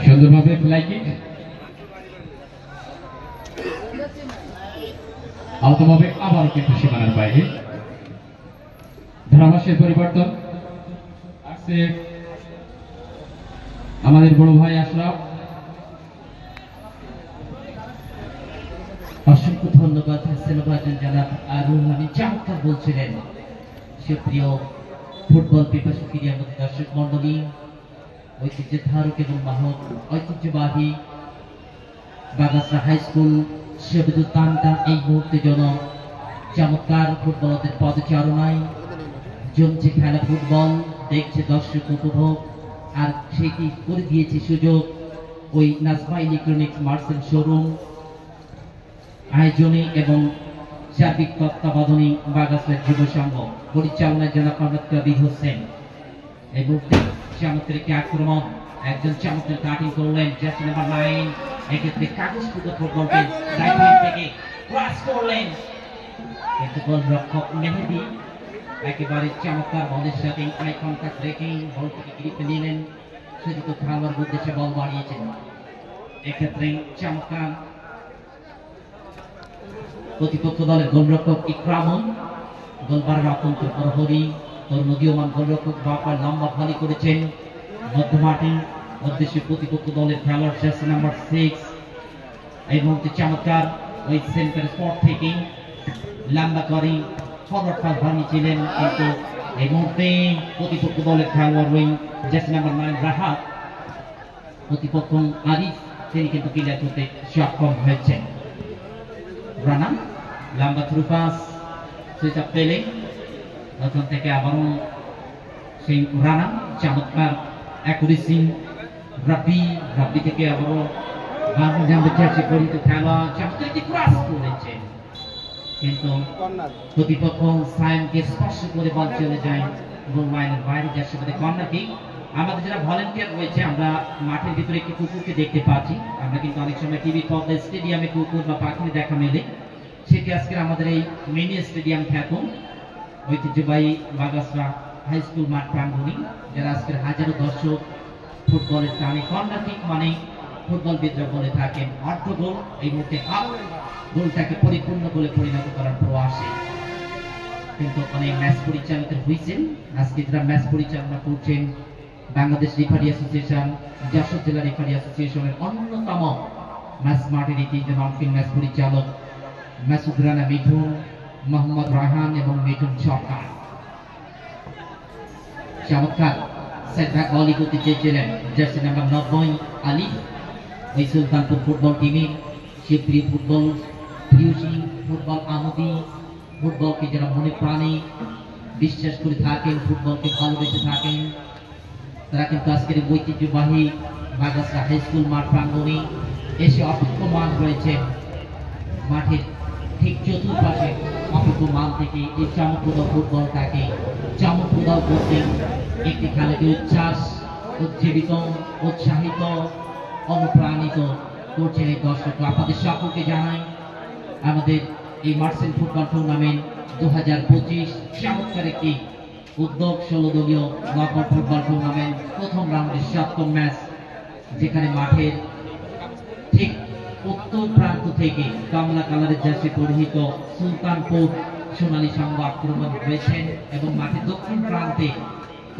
সুন্দরভাবে fly kick আউটভাবে আবার কিন্তু সীমানার বাইরে ধারাভাষ্যের পরিবর্তন আসছে আমাদের বড় ভাই আশরাফ। অসংখ্য ধন্যবাদ সেলভাজন জনাব রুহানি চমৎকার বলছিলেন। সুপ্রিয় ফুটবল পিপাসু ক্রীড়ামোদী দর্শক মন্ডলী, ঐতিহ্যের ধারক এবং বাহক ঐতিহ্যবাহী বাগাসরা হাই স্কুল সবিদুল তান্তা এই মুহূর্তে যেন চমৎকার ফুটবলদের পদচারণায় জমছে খেলা। ফুটবল দেখছে দর্শক উপভোগ, আর সেটি করে দিয়েছে সুযোগ ওই নাজমা ইলেকট্রনিক্স মার্সেল শোরুম আয়োজনে এবং সার্বিক তত্ত্বাবধানে বাগাসরা যুব সংঘ পরিচালনায় জনাব মোহাম্মদ কবির হোসেন। এই মুহূর্তে চমৎকার আক্রমণ, একজন চমৎকার কাটিং করলেন জার্সি নাম্বার 9, এক্ষেত্রে কাগজ ফুটবল ফুটবলকে রাইট হ্যান্ড থেকে ক্রস করলেন, কিন্তু গোলরক্ষক মেহেদী একেবারে চমৎকার বলের সাথে আই কন্টাক্ট রেখে বলটিকে গ্রিপে নিলেন। শুধু তো খেলোয়াড় উদ্দেশ্যে বল বাড়িয়েছেন, এক্ষেত্রে চমৎকার প্রতিপক্ষ দলের গোলরক্ষক ইকরামুল গোলবারের অত্যন্ত প্রহরী তরুণ উদীয়মান গোলরক্ষক বাপার লম্বা ভলি করেছেন মধ্যমাঠে উদ্দেশ্যে প্রতিপক্ষ দলের খেলোয়াড় জার্সি নাম্বার 6। এই মুহূর্তে চমৎকার ওই সেন্টার স্পট থেকে লম্বা করে ফরওয়ার্ড পাস বানিয়েছিলেন, কিন্তু এই মুহূর্তে প্রতিপক্ষ দলের খেলোয়াড় ওই জার্সি নাম্বার 9 রাহাত প্রতিপক্ষ আরিফ তিনি কিন্তু ক্লিয়ার করতে সক্ষম হয়েছেন। রানা লম্বা থ্রু পাস সুইচ আপ পেলে ওখান থেকে আবারও সেই রানা চমৎকার অ্যাকুরেসি রাব্বি থেকে আবারও জার্সি পরিহিত খেলোয়াড় চমৎকার একটি ক্রস করেছেন, কিন্তু প্রতিপক্ষ সায়েমকে স্পর্শ করে বল চলে যায় গোল লাইনের বাইরে। যার সাথে কর্নার কিক। আমাদের যারা ভলেন্টিয়ার রয়েছে আমরা মাঠের ভিতরে একটি কুকুরকে দেখতে পাচ্ছি, আমরা কিন্তু অনেক সময় টিভি পর্দায় স্টেডিয়ামে কুকুর বা পাখির দেখা মেলে, সেটি আজকে আমাদের এই মিনি স্টেডিয়াম খ্যাত ঐতিহ্যবাহী বাগাসরা হাই স্কুল মাঠ প্রাঙ্গণে যারা আজকের হাজারো দর্শক ফুটবলের টানে কর্নার কিক মানে ফুটবল বিদ্রোহ বলে থাকেন অর্ধ গোল। এই মুহূর্তে হাফ গোলটাকে পরিপূর্ণ গোলে পরিণত করার প্রয়াসে কিন্তু অনেক ম্যাচ পরিচালকের হয়েছেন। আজকে যারা ম্যাচ পরিচালনা করছেন বাংলাদেশ রেফারি অ্যাসোসিয়েশন, যশোর জেলা রেফারি অ্যাসোসিয়েশনের অন্যতম ম্যাচ মাঠের ইতিহাস অনফিল্ড ম্যাচ পরিচালক মাসুদ রানা মিঠুন, মোহাম্মদ রায়হান এবং মিঠুন সরকার। চমৎকার সেটব্যাক বলই করতে চেয়েছিলেন জার্সি নাম্বার 90 আলিফ ওই সুলতানপুর ফুটবল টিমের শিবপ্রিয় ফুটবল প্রিয়সী ফুটবল আমোদী ফুটবলকে যারা মনে প্রাণে বিশ্বাস করে থাকেন, ফুটবলকে ভালোবেসে থাকেন, তারা কিন্তু আজকের ঐতিহ্যবাহী বাগাসরা হাই স্কুল মাঠ প্রাঙ্গণে এসে অপেক্ষমান রয়েছে। মাঠের ঠিক চতুর্পাশে অপেক্ষমান থেকে এই চমকপ্রদ ফুটবলটাকে চমকপ্রদ করতে একটি খেলাকে উচ্ছ্বাস উজ্জীবিত উৎসাহিত অনুপ্রাণিত করছেন এই দর্শক। আপনাদের সকলকে জানাই আমাদের এই মার্সেল ফুটবল টুর্নামেন্ট 2025 চমৎকার একটি উদ্যোগ 16 দলীয় নকআউট ফুটবল টুর্নামেন্ট প্রথম রাউন্ডের 7ম ম্যাচ, যেখানে মাঠের ঠিক উত্তর প্রান্ত থেকে কমলা কালারের জার্সি পরিহিত সুলতানপুর সোনালী সংঘ আক্রমণ হয়েছেন এবং মাঠের দক্ষিণ প্রান্তে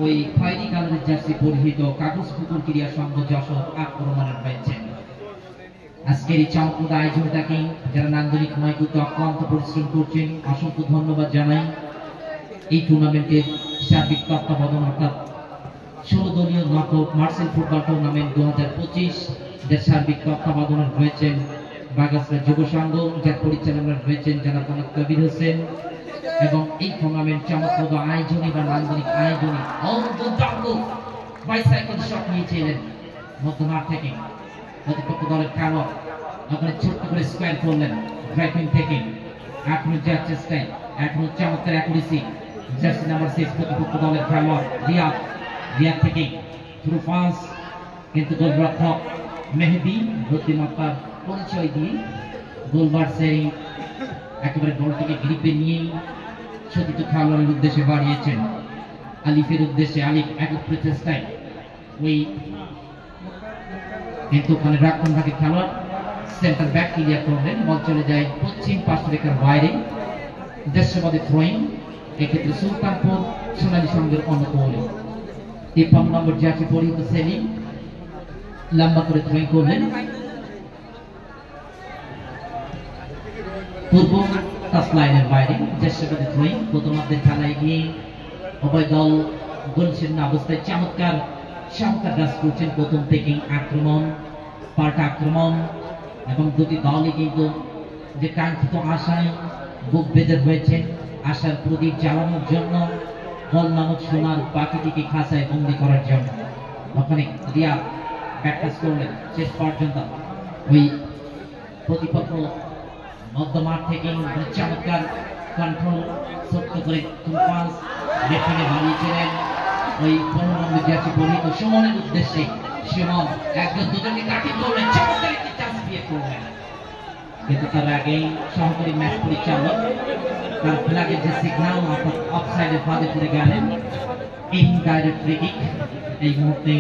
ওই খয়েরি কালারের জার্সি পরিহিত কাগজ পুকুর ক্রীড়া সংঘ যশোর আক্রমণ হয়েছেন। আজকের এই চমকপ্রদ আয়োজনটাকে যারা নান্দনিক নয় করতে অক্লান্ত পরিশ্রম করছেন অসংখ্য ধন্যবাদ জানাই। এই টুর্নামেন্টের সার্বিক তত্ত্বাবধান অর্থাৎ 16 দলীয় নকআউট মার্সেল ফুটবল টুর্নামেন্ট 2025 যার সার্বিক তত্ত্বাবধান রয়েছেন বাগাসরা যুব সংঘ, যার পরিচালনা রয়েছেন জনাব মোহাম্মদ কবির হোসেন, এবং এই টুর্নামেন্ট চমকপ্রদ আয়োজনে বা নান্দনিক আয়োজনে বাইসাইকেল শট নিয়েছিলেন মধ্যমাঠ থেকে প্রতিপক্ষ দলের খেলোয়াড় ওখানে ছোট্ট করে স্কোয়ার করলেন ড্রাইভিং থেকে এখনো যার চেষ্টায় এখনো চমৎকার অ্যাকুরেসি জার্সি নাম্বার 6 প্রতিপক্ষ দলের খেলোয়াড় রিয়াদ থেকে থ্রু পাস, কিন্তু গোলরক্ষক মেহেদী বুদ্ধিমত্তার পরিচয় দিয়ে গোলবার সেরিং একেবারে বলটিকে গ্রিপে নিয়ে সতীর্থ খেলোয়াড়ের উদ্দেশ্যে বাড়িয়েছেন। আলিফের উদ্দেশ্যে আলিফ একক প্রচেষ্টায় ওই কিন্তু ওখানে রক্ষণভাগে খেলোয়াড় সেন্টার ব্যাক ক্লিয়ার করলেন, বল চলে যায় পশ্চিম পাশ রেখার বাইরে, দেশবাদী থ্রোয়িং, এক্ষেত্রে সুলতানপুর সোনালী সংঘের অনুকূলে 53 নম্বর জার্সি পরিহিত সেলিম লম্বা করে থ্রোয়িং করলেন, পূর্ব টাচ লাইনের বাইরে, দেশবাদী থ্রোয়িং। প্রথমার্ধের খেলায় গিয়ে উভয় দল গোলশূন্য অবস্থায় চমৎকার কাজ করছেন। প্রথম থেকে আক্রমণ, পাল্টা আক্রমণ, এবং দুটি দলই কিন্তু যে কাঙ্ক্ষিত আশায় বুক বেঁধে হয়েছেন, আশার প্রদীপ জ্বালানোর জন্য, বল নামক সোনার পাখিটিকে খাঁচায় বন্দি করার জন্য। ওখানে রিয়া ব্যাটকাজ করলেন, শেষ পর্যন্ত ওই প্রতিপক্ষ মধ্যমাঠ থেকে চমৎকার কন্ট্রোল ছোট্ট করে তুলপাস রেফারি বানিয়েছিলেন ওই 15 নম্বর জার্সি পরিহিত সুমনের উদ্দেশ্যে। সুমন একজন দুজনকে কাটিং করলেন, চমৎকার একটি চান্স বিয়ে করলেন, কিন্তু তার আগেই সহকারী ম্যাচ পরিচালক তার ফ্ল্যাগের যে সিগন্যাল অর্থাৎ অফসাইডের ফাঁদে পড়ে গেলেন। ইনডাইরেক্ট ফ্রি কিক এই মুহূর্তে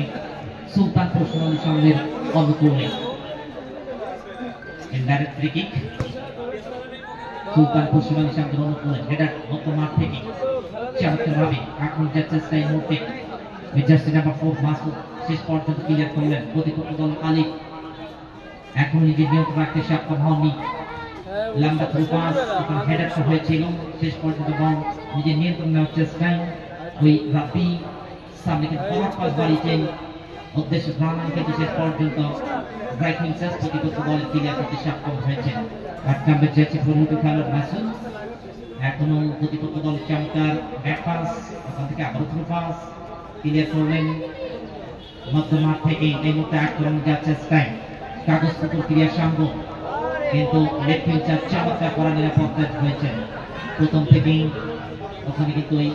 সুলতানপুর সোনালী সংঘের অনুকূলে। ইনডাইরেক্ট ফ্রি কিক সুলতানপুর সোনালী সংঘের অনুকূলে। হেডার মধ্যমাঠ থেকে চমৎকারভাবে আক্রমণ চেষ্টা এই মুহূর্তে জার্সি নাম্বার 4 মাসুদ শেষ পর্যন্ত ক্লিয়ার করলেন। প্রতিপক্ষ দল আলিফ এখন নিজের নিয়ন্ত্রণ রাখতে সক্ষম হননি। লম্বা থ্রু পাস হেডার হয়েছিল, শেষ পর্যন্ত বল নিজের নিয়ন্ত্রণ নেওয়ার চেষ্টায় ওই রাব্বি সামনে কিন্তু ফরওয়ার্ড পাস বাড়িয়েছেন উদ্দেশ্য ভ্রমণ, কিন্তু শেষ পর্যন্ত ব্রাইটনিং চান্স প্রতিপক্ষ দল ক্লিয়ার করতে সক্ষম হয়েছেন। 8 নম্বর জার্সি পরিহিত খেলোয়াড় মাসুদ এখনো প্রতিপক্ষ দল চমৎকার ব্যাক পাস, ওখান থেকে আবার থ্রু পাস ক্লিয়ার করলেন মধ্যমাঠ থেকে। এই মুহূর্তে আক্রমণ যাওয়ার চেষ্টায় কাগজপত্র ক্রিয়া সংঘ, কিন্তু লেগ ফিল্ডার চমৎকার করা নিরাপত্তা হয়েছেন প্রথম থেকেই। ওখানে কিন্তু ওই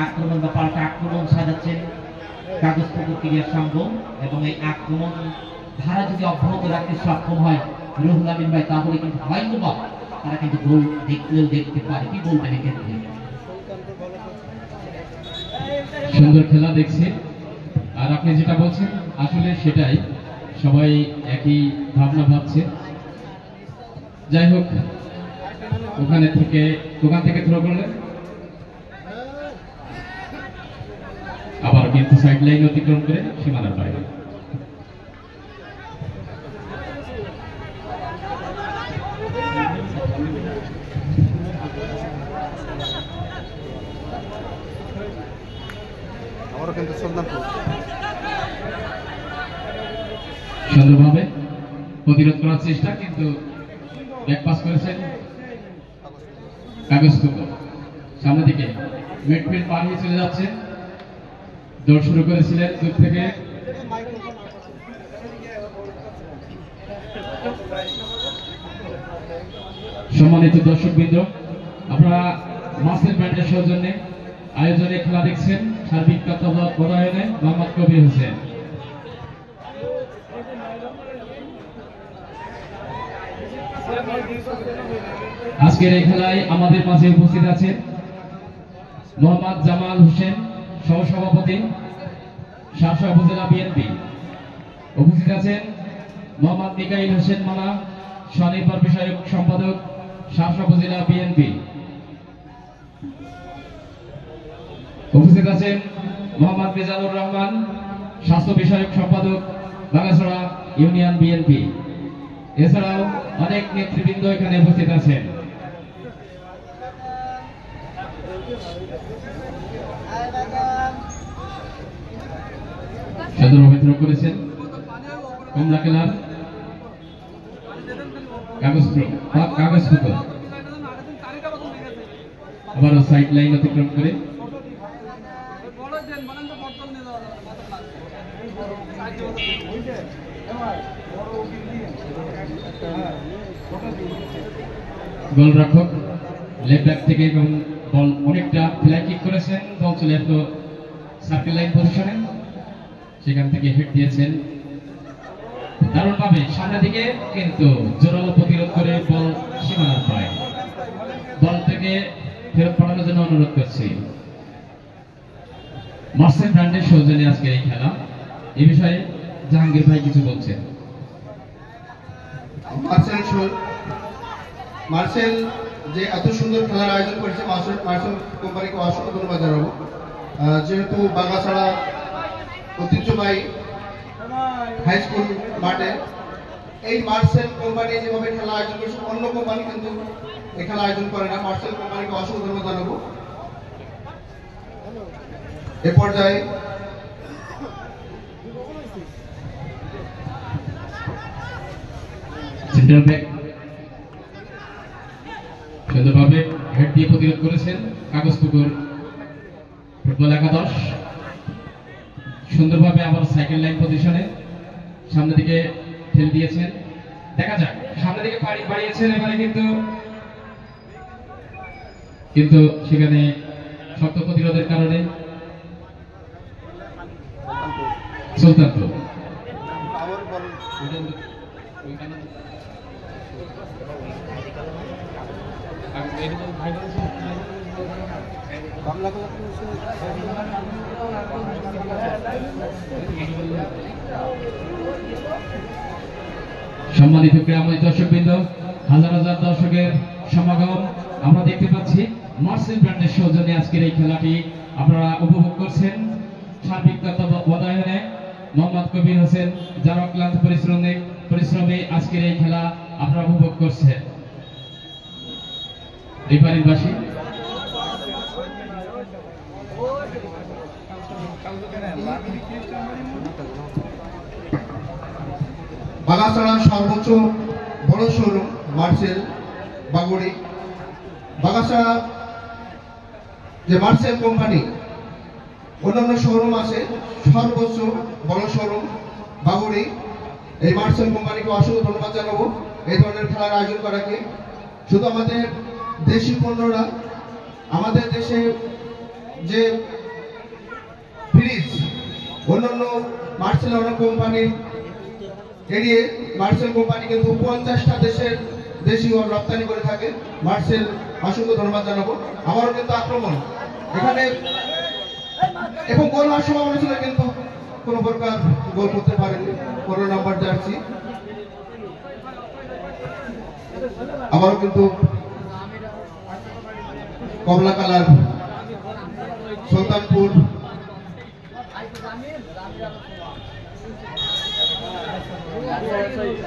আক্রমণ বা পাল্টা আক্রমণ সাজাচ্ছেন কাগজপত্র ক্রিয়া সংঘ, এবং এই আক্রমণ ধারা যদি অব্যাহত রাখতে সক্ষম হয় রুহুল আমিন ভাই, তাহলে কিন্তু হয়তোবা তারা কিন্তু গোল দেখলেও দেখতে পারে। কি বলবেন এক্ষেত্রে? সুন্দর খেলা দেখছি, আর আপনি যেটা বলছেন আসলে সেটাই, সবাই একই ভাবনা ভাবছে। যাই হোক, ওখান থেকে থ্রো করলেন, আবার কিন্তু সাইড লাইন অতিক্রম করে সীমানার বাইরে। সুন্দরভাবে প্রতিরোধ করার চেষ্টা, কিন্তু ব্যাক পাস করেছেন কাগজপত্র সামনের দিকে, মিডফিল্ড পার হয়ে চলে যাচ্ছে, দৌড় শুরু করেছিলেন দূর থেকে। সম্মানিত দর্শকবৃন্দ, আপনারা মাসের ব্যান্ডের সৌজন্যে আয়োজনে খেলা দেখছেন, সার্বিক তত্ত্বাবধানে মোহাম্মদ কবির হোসেন। আজকের এই খেলায় আমাদের মাঝে উপস্থিত আছেন মোহাম্মদ জামাল হোসেন, সহসভাপতি, শাসা উপজেলা বিএনপি। উপস্থিত আছেন মোহাম্মদ মিকাইল হোসেন মানা, স্বনির্ভর বিষয়ক সম্পাদক, শাসা উপজেলা বিএনপি। উপস্থিত আছেন মোহাম্মদ মিজানুর রহমান, স্বাস্থ্য বিষয়ক সম্পাদক, বাগাছড়া ইউনিয়ন বিএনপি। এছাড়াও অনেক নেতৃবৃন্দ এখানে উপস্থিত আছেন। সুন্দরভাবে থ্রো করেছেন কমলা খেলার কাগজপত্র, আবারও সাইড লাইন অতিক্রম করে গোলরক্ষক লেফট ব্যাক থেকে, এবং বল অনেকটা ফ্লাই কিক করেছেন, বল চলে আসলো সার্কেল লাইন পজিশনে, সেখান থেকে হিট দিয়েছেন দারুণভাবে সামনের দিকে, কিন্তু জোরালো প্রতিরোধ করে বল সীমানার বাইরে। বল থেকে ফেরত পাঠানোর জন্য অনুরোধ করছি। মার্সেল ব্র্যান্ডের সৌজন্যে আজকের এই খেলা। এই বিষয়ে জাহাঙ্গীর ভাই কিছু বলছেন। মার্সেল যে এত সুন্দর খেলার আয়োজন করেছে, মার্সেল কোম্পানিকে অসংখ্য ধন্যবাদ জানাবো। যেহেতু বাগাছড়া ঐতিহ্যবাহী হাই স্কুল মাঠে এই মার্সেল কোম্পানি যেভাবে খেলা আয়োজন করেছে, অন্য কোম্পানি কিন্তু এই খেলা আয়োজন করে না। মার্সেল কোম্পানিকে অসংখ্য ধন্যবাদ জানাবো। এ পর্যায়ে সেন্টার ব্যাক সুন্দরভাবে হেড দিয়ে প্রতিরোধ করেছেন কাগজপুকুর ফুটবল একাদশ। সুন্দরভাবে আবার সাইকেল লাইন পজিশনে সামনের দিকে ঠেলে দিয়েছেন। দেখা যাক, সামনের দিকে বাড়িয়েছেন এবারে, কিন্তু সেখানে শক্ত প্রতিরোধের কারণে সুলতানপুর সম্মানিত ক্রীড়াময় দর্শকবৃন্দ, হাজার হাজার দর্শকের সমাগম আমরা দেখতে পাচ্ছি। মার্সেল ব্র্যান্ডের সৌজন্যে আজকের এই খেলাটি আপনারা উপভোগ করছেন। সার্বিক তত্ত্বাবধানে মোহাম্মদ কবির হোসেন, যার অক্লান্ত পরিশ্রমে আজকের এই খেলা আপনারা উপভোগ করছেন। রিফারিবাসী বাগাছড়ার সর্বোচ্চ বড় শোরুম মার্সেল বাগুড়ি। বাগাছড়া যে মার্সেল কোম্পানি অন্যান্য শোরুম আছে, সর্বোচ্চ বড় শোরুম বাগুড়ি। এই মার্সেল কোম্পানিকে অসংখ্য ধন্যবাদ জানাবো এই ধরনের খেলার আয়োজন করাকে। শুধু আমাদের দেশি পণ্যরা, আমাদের দেশে যে ফ্রিজ অন্যান্য মার্সেল অনেক কোম্পানির এড়িয়ে মার্সেল কোম্পানি কিন্তু 50টা দেশের দেশীয় রপ্তানি করে থাকে। মার্সেল অসংখ্য ধন্যবাদ জানাবো। আবারও কিন্তু আক্রমণ এখানে এবং গোল হওয়ার সম্ভাবনা ছিল, কিন্তু কোন প্রকার গোল করতে পারেনি 15 নম্বর জার্সি। আবারও কিন্তু কমলা কালার সুলতানপুর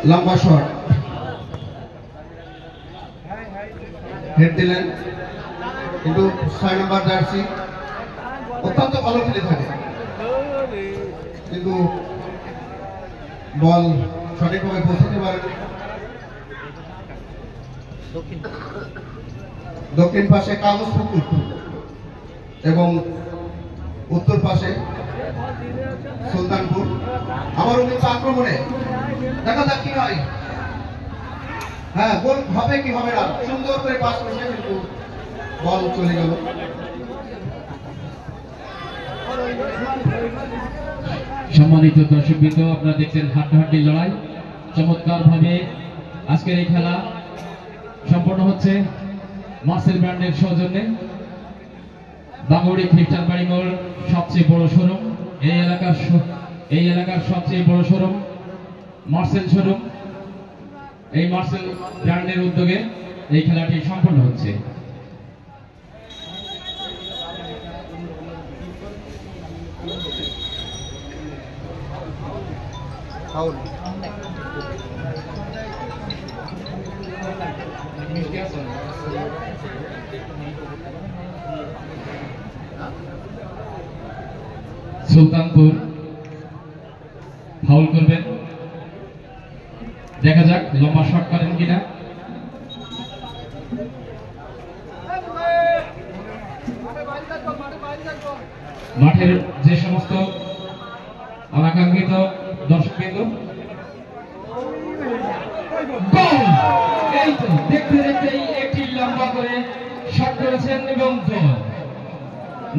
লম্বা শট হেড দিলেন, কিন্তু 6 নম্বর জার্সি অত্যন্ত ভালো খেলে থাকে, কিন্তু বল সঠিকভাবে পৌঁছাতে পারেনি। দক্ষিণ পাশে কাগজপুকুর এবং উত্তর পাশে সুলতানপুর। আবারও কিন্তু আক্রমণে দেখা যাক কি হয়। হ্যাঁ, গোল হবে কি হবে না, সুন্দর করে পাস করেছে, কিন্তু বল চলে গেল। সম্মানিত দর্শকবৃন্দ, আপনারা দেখছেন হাড্ডাহাড্ডি লড়াই। চমৎকার ভাবে আজকের এই খেলা সম্পন্ন হচ্ছে মার্সেল ব্র্যান্ডের সৌজন্যে। বাগুড়ি খ্রিস্টান বাড়ি মোড় সবচেয়ে বড় শোরুম, এই এলাকার সবচেয়ে বড় শোরুম মার্সেল শোরুম। এই মার্সেল ব্র্যান্ডের উদ্যোগে এই খেলাটি সম্পন্ন হচ্ছে। সুলতানপুর ফাউল করবেন, দেখা যাক লম্বা শট করেন কিনা। মাঠের যে সমস্ত অনাকাঙ্ক্ষিত দর্শকবৃন্দ, এই তো দেখতে দেখতেই একটি লম্বা করে শট করেছেন এবং গোল।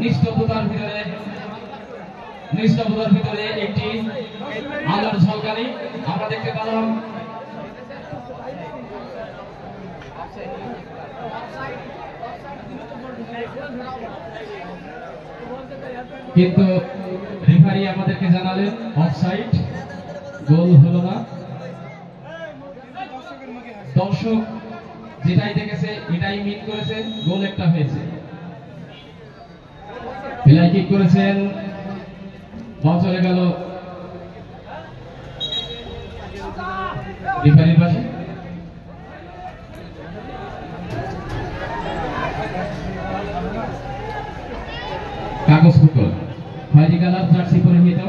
নিস্তব্ধতার ভিতরে একটি আলোর ঝলকানি আমরা দেখতে পেলাম। কিন্তু রেফারি আমাদেরকে জানালেন অফসাইড, গোল হলো না। দর্শক যেটাই দেখেছে এটাই মিন করেছে, গোল একটা হয়েছে। ফ্লাই কিক করেছেন, বল চলে গেল রেফারির পাশে। কাগজ পুকুর খয়েরি কালার জার্সি পরিহিত,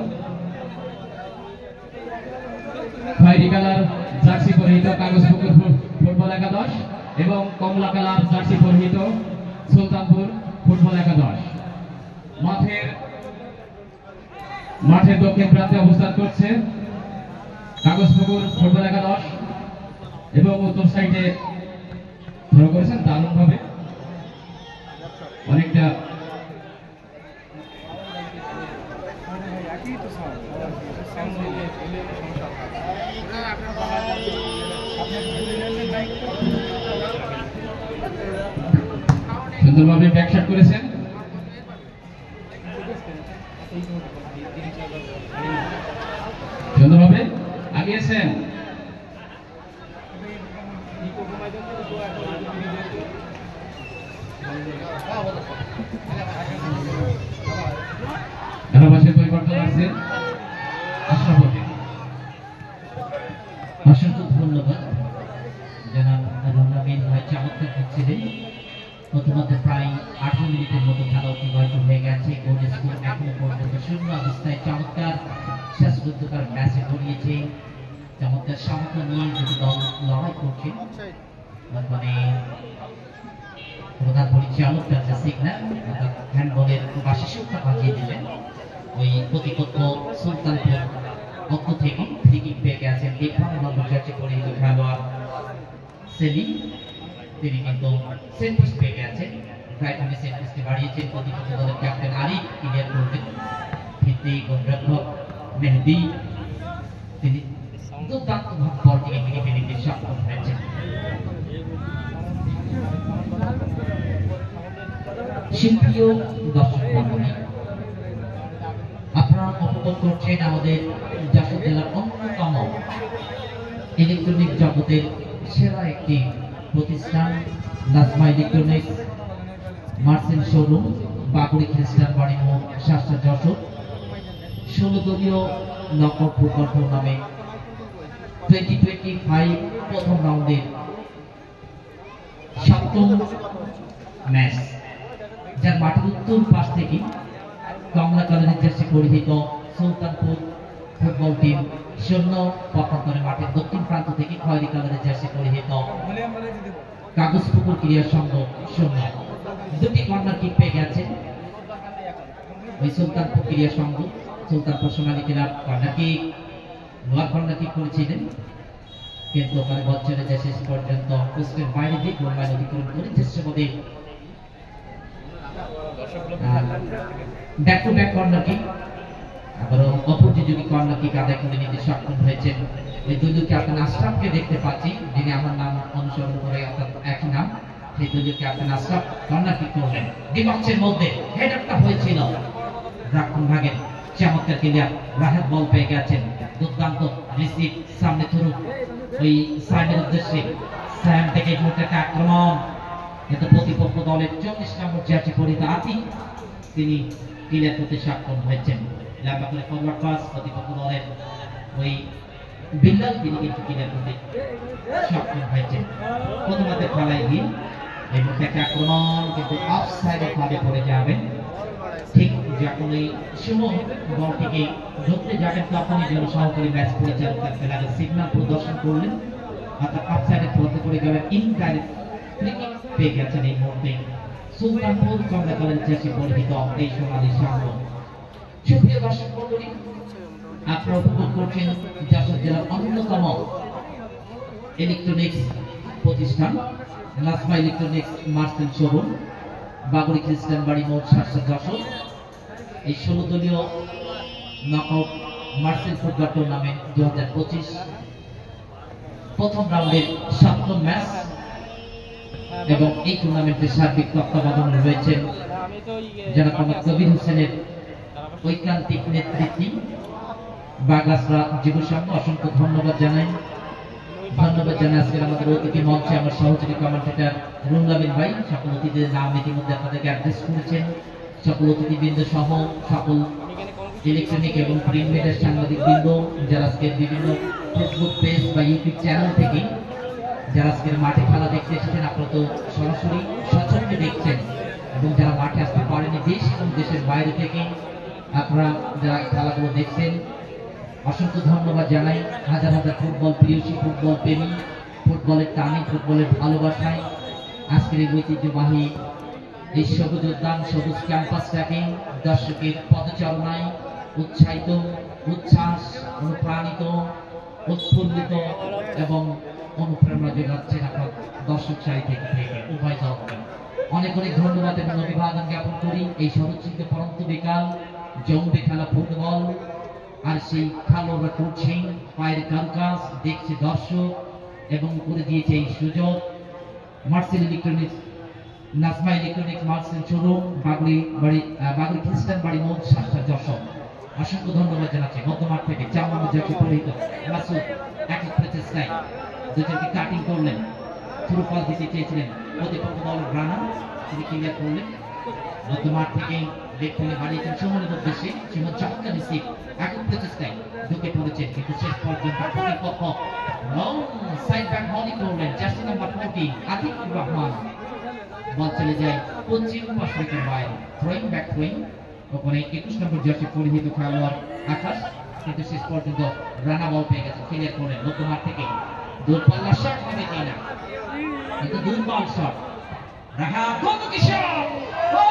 খয়েরি কালার জার্সি পরিহিত কাগজ পুকুর ফুটবল একাদশ এবং কমলা কালার জার্সি পরিহিত সুলতানপুর ফুটবল একাদশ মাঠের দক্ষিণ প্রান্তে অবস্থান করছে কাগজ পুকুর ফুটবল একাদশ এবং উত্তর সাইডে থ্রো করেছেন দারুণ ভাবে, অনেকটা সুন্দরভাবে ব্যাকশট করেছেন। সুন্দরভাবে আগিয়েছেন, ধারাভাষের পরিবর্তন আছে আশরাফুদ্দিন। অসংখ্য ধন্যবাদ জনাব রুনাবিন ভাই, চমৎকার খেলছিলেন। প্রথমত প্রায় 18 মিনিটের মতো খেলা অতিবাহিত হয়ে গেছে। গোল স্কোর এখনো পর্যন্ত শূন্য অবস্থায় চমৎকার শ্বাসরুদ্ধকর ম্যাচে গড়িয়েছে। চমৎকার সামর্থ্য নিয়ে দুটি দল লড়াই করছে। মানে প্রধান পরিচালক যে সিগন্যাল অর্থাৎ হ্যান্ডবলের বাসি সংখ্যা বাজিয়ে দিলেন। ওই প্রতিপক্ষ সুলতানপুর পক্ষ থেকে ফ্রি কিক পেয়ে গেছেন 51 নম্বর জার্সি পরিহিত খেলোয়াড় সেলিম, তিনি কিন্তু সেট পিস পেয়ে গেছেন। রাইট হ্যান্ডে সেট পিসটি বাড়িয়েছেন প্রতিপক্ষ দলের ক্যাপ্টেন আরিফ, ক্লিয়ার করবেন ভিত্তিক গোলরক্ষক মেহেদি, তিনি দুর্দান্ত বলটিকে মিলিয়ে ফেলতে সক্ষম হয়েছেন। সুপ্রিয় দর্শক মণ্ডলী, আপনারা উপভোগ করছেন আমাদের যশোর জেলার অন্যতম ইলেকট্রনিক জগতের সেরা একটি প্রতিষ্ঠান Nazma electronics Marcel showroom, Baguri খ্রিস্টান বাড়ি মোড়, শাসা যশোর। 16 দলীয় নকআউট ফুটবল টুর্নামেন্ট 2025 প্রথম রাউন্ডের 7ম ম্যাচ, যার মাঠের উত্তর পাশ থেকে কমলা কালারের জার্সি পরিহিত সুলতানপুর ফুটবল টিম 0, পক্ষান্তরে মাঠের দক্ষিণ প্রান্ত থেকে খয়েরি কালারের জার্সি পরিহিত কাগজ পুকুর ক্রীড়া সংঘ 0। দুটি কর্নার কিক পেয়ে গেছে ওই সুলতানপুর ক্রীড়া সংঘ। Sultanpur Sonali club corner kick, lower corner kick করেছিলেন, কিন্তু ওখানে বল চলে যায় শেষ পর্যন্ত পোস্টের বাইরে দিয়ে গোল লাইন অতিক্রম করে চেষ্টাপদে back to back corner kick, আবারও অপরযোগী কর্নার কিক আদায় করে নিতে সক্ষম হয়েছেন এই দলীয় ক্যাপ্টেন আশরাফকে দেখতে পাচ্ছি, যিনি আমার নাম অনুসরণ করে অর্থাৎ একই নাম। সেই দলীয় ক্যাপ্টেন আশরাফ কর্নার কিক করলেন, ডিবক্সের মধ্যে হেডারটা হয়েছিল রক্ষণ ভাগের চমৎকার ক্লিয়ার, রাহেদ বল পেয়ে গেছেন, দুর্দান্ত রিসিভ সামনে থ্রু ওই সাইডের উদ্দেশ্যে স্যাম থেকে একটা আক্রমণ, কিন্তু প্রতিপক্ষ দলের 40 নম্বর জার্সি পরিহিত আতিক তিনি ক্লিয়ার করতে সক্ষম হয়েছেন। লম্বা করে ফরওয়ার্ড পাস, প্রতিপক্ষ দলের ওই বিল্লাল তিনি কিন্তু ক্লিয়ার করতে সক্ষম হয়েছেন। প্রথমার্ধের খেলায় গিয়ে এই মুহূর্তে একটা আক্রমণ, কিন্তু অফসাইডে ভাবে পড়ে যাবেন। ঠিক যখন এই সুমন বলটিকে ধরতে যাবেন তখনই যেন সহকারী ম্যাচ পরিচালক তার খেলাকে সিগন্যাল প্রদর্শন করলেন, অর্থাৎ অফসাইডে ধরতে পড়ে যাবেন। ইনডাইরেক্ট ফ্রি কিক পেয়ে গেছেন এই মুহূর্তে সুলতানপুর কমলা কালারের জার্সি পরিহিত এই সোনালী সংঘ। সুপ্রিয় দর্শক মণ্ডলী, আপনারা উপভোগ করছেন যশোর জেলার অন্যতম ইলেকট্রনিক্স প্রতিষ্ঠান Nazma electronics Marcel showroom, Baguri খ্রিস্টান বাড়ি মোড়, শাসা যশোর। এই 16 দলীয় নকআউট মার্সেল ফুটবল টুর্নামেন্ট 2025 প্রথম রাউন্ডের 7ম ম্যাচ এবং এই টুর্নামেন্টের সার্বিক তত্ত্বাবধানে রয়েছেন জনাব মোহাম্মদ কবির হোসেনের ঐকান্তিক নেতৃত্বে বাগলাসরা যুব সংঘ। অসংখ্য ধন্যবাদ জানাই আজকের আমাদের অতিথি মঞ্চে আমার সহযোগী কমেন্টেটর রুহুল আমিন ভাই। সকল অতিথিদের নাম ইতিমধ্যে আপনাদেরকে অ্যাড্রেস করেছেন। সকল অতিথিবৃন্দ সহ সকল ইলেকট্রনিক এবং প্রিন্ট মিডিয়ার সাংবাদিক বৃন্দ যারা আজকে বিভিন্ন ফেসবুক পেজ বা ইউটিউব চ্যানেল থেকে যারা আজকের মাঠে খেলা দেখতে এসেছেন, আপনারা তো সরাসরি সচক্ষে দেখছেন, এবং যারা মাঠে আসতে পারেনি দেশ এবং দেশের বাইরে থেকে আপনারা যারা খেলাগুলো দেখছেন, অসংখ্য ধন্যবাদ জানাই। হাজার হাজার ফুটবল প্রিয়সী, ফুটবল প্রেমী, ফুটবলের টানে, ফুটবলের ভালোবাসায় আজকের এই ঐতিহ্যবাহী এই সবুজ উদ্যান, সবুজ ক্যাম্পাসটাকে দর্শকের পদচারণায় উৎসাহিত, উচ্ছ্বাস, অনুপ্রাণিত, উৎফুল্লিত এবং অনুপ্রেরণা যোগাচ্ছেন আপনার দর্শক সারি থেকে উভয় দলকে। অনেক অনেক ধন্যবাদ এবং অভিবাদন জ্ঞাপন করি। এই সরঞ্চিত পরন্ত বিকাল জমবে খেলা ফুটবল, আর সেই খেলোয়াড়রা করছেন পায়ের কারুকাজ, দেখছে দর্শক এবং করে দিয়েছে এই সুযোগ। Marcel electronics, Najma electronics, Marcel showroom, Bagri খ্রিস্টান বাড়ি মোড়, শাস্তা, যশোর। অসংখ্য ধন্যবাদ জানাচ্ছি। মধ্যমাঠ থেকে জামানো জাতি পরিহিত মাসুদ একই প্রচেষ্টায় দুজনকে কাটিং করলেন, থ্রু পাস দিতে চেয়েছিলেন প্রতিপক্ষ দল রানা, তিনি ক্লিয়ার করলেন। মধ্যমাঠ থেকে লেফটে বাড়িয়েছেন সুমনের উদ্দেশ্যে, সুমন চমৎকার রিসিভ, একই প্রচেষ্টায় ঢুকে পড়েছেন, কিন্তু শেষ পর্যন্ত প্রতিপক্ষ লং সাইড ব্যাক বলি করলেন জার্সি নাম্বার 14 আতিকুর রহমান। বল চলে যায় পশ্চিম পাশের বাইরে, থ্রোয়িং ব্যাক থ্রোয়িং। ওখানে 21 নম্বর জার্সি পরিহিত খেলোয়াড় আকাশ, কিন্তু শেষ পর্যন্ত রানা বল পেয়ে গেছে, ক্লিয়ার করলেন। মধ্যমাঠ থেকে দূরপাল্লা শট হবে কিনা, কিন্তু দুর্বল শট। রাহা কতকি শট, ও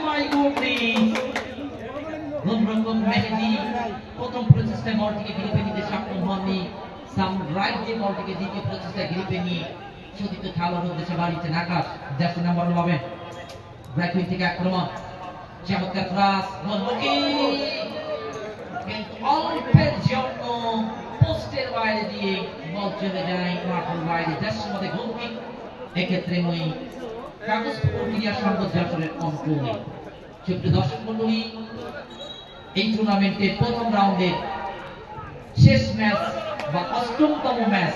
মাই গডনেস! রুমরুম মেহেদি প্রথম প্রচেষ্টায় বলটিকে গ্রিপে নিতে সক্ষম হননি। সাম রাইট যে বলটিকে দ্বিতীয় প্রচেষ্টায় গ্রিপে নিয়ে সতীর্থ খেলোয়াড়ের উদ্দেশ্যে বাড়িয়েছেন আকাশ, জার্সি নাম্বার 11। ব্র্যাকুইন থেকে আক্রমণ, চমৎকার ক্রস, কিন্তু অল্পের জন্য পোস্টের বাইরে দিয়ে বল চলে যায় মাঠের বাইরে, জার্সির মধ্যে গোলকিক। এক্ষেত্রে ওই কাগজপুকুর ক্রীড়া সংঘ যশোরের অনুকূলে। সুপ্রিয় দর্শক মণ্ডলী, এই টুর্নামেন্টের প্রথম রাউন্ডের শেষ ম্যাচ বা অষ্টমতম ম্যাচ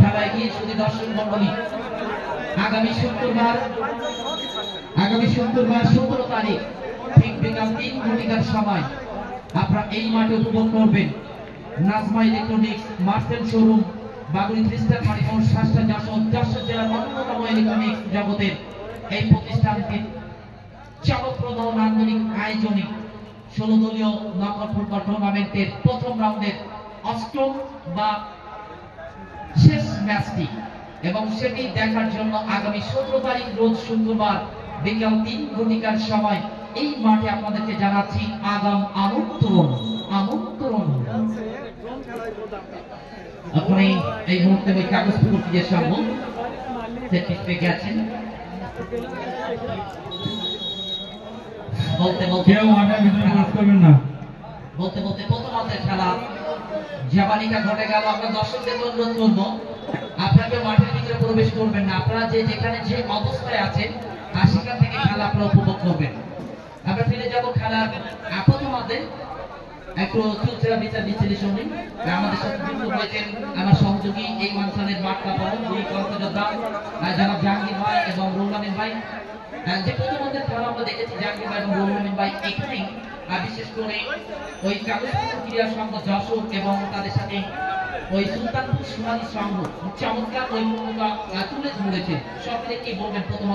খেলায় গিয়ে শুধু দর্শক মন্ডলী আগামী শুক্রবার 17 তারিখ ঠিক বিকাল 3 ঘটিকার সময় আপনারা এই মাঠে উপভোগ করবেন Najma electronics, Marcel showroom, Bagri খ্রিস্টান বাড়ি মোড়, শাস্তা, যশোর জেলার অন্যতম ইলেকট্রনিক্স জগতের এই প্রতিষ্ঠানটির চমকপ্রদ নান্দনিক আয়োজনে 16 দলীয় নকআউট ফুটবল টুর্নামেন্টের প্রথম রাউন্ডের অষ্টম বা শেষ ম্যাচটি, এবং সেটি দেখার জন্য আগামী 17 তারিখ রোজ শুক্রবার বিকাল 3 ঘটিকার সময় এই মাঠে আপনাদেরকে জানাচ্ছি আগাম আমন্ত্রণ। আপনি এই মুহূর্তে ওই কাগজপুকুর ক্রীড়া সংঘ সেটি পেয়ে গেছেন। বলতে প্রথমার্ধের খেলা জাবালিকা ঘটে গেল। আমরা দর্শকদের অনুরোধ করবো, আপনাকে মাঠের ভিতরে প্রবেশ করবেন না, আপনারা যেখানে যে অবস্থায় আছেন আর সেখান থেকে খেলা আপনারা উপভোগ করবেন। আমরা ফিরে যাবো খেলার প্রথমার্ধে। একটু চুলচেরা বিচার বিশ্লেষণী আমাদের সাথে যুক্ত হয়েছেন আমার সহযোগী এই অনুষ্ঠানের বার্তা পালন দুই কর্মযোদ্ধা জনাব জাহাঙ্গীর ভাই এবং রুহুল আমিন ভাই। যে প্রথমার্ধের খেলা আমরা দেখেছি জাহাঙ্গীর ভাই এবং রুহুল আমিন ভাই এখানেই বিশেষ করে ওই কাগজপুকুর ক্রীড়া সংঘ যশোর এবং তাদের সাথে ওই সুলতানপুর সোনালী সংঘ চমৎকার ওই ভূমিকা তুলে ধরেছে। সকলে কি বলবেন প্রথম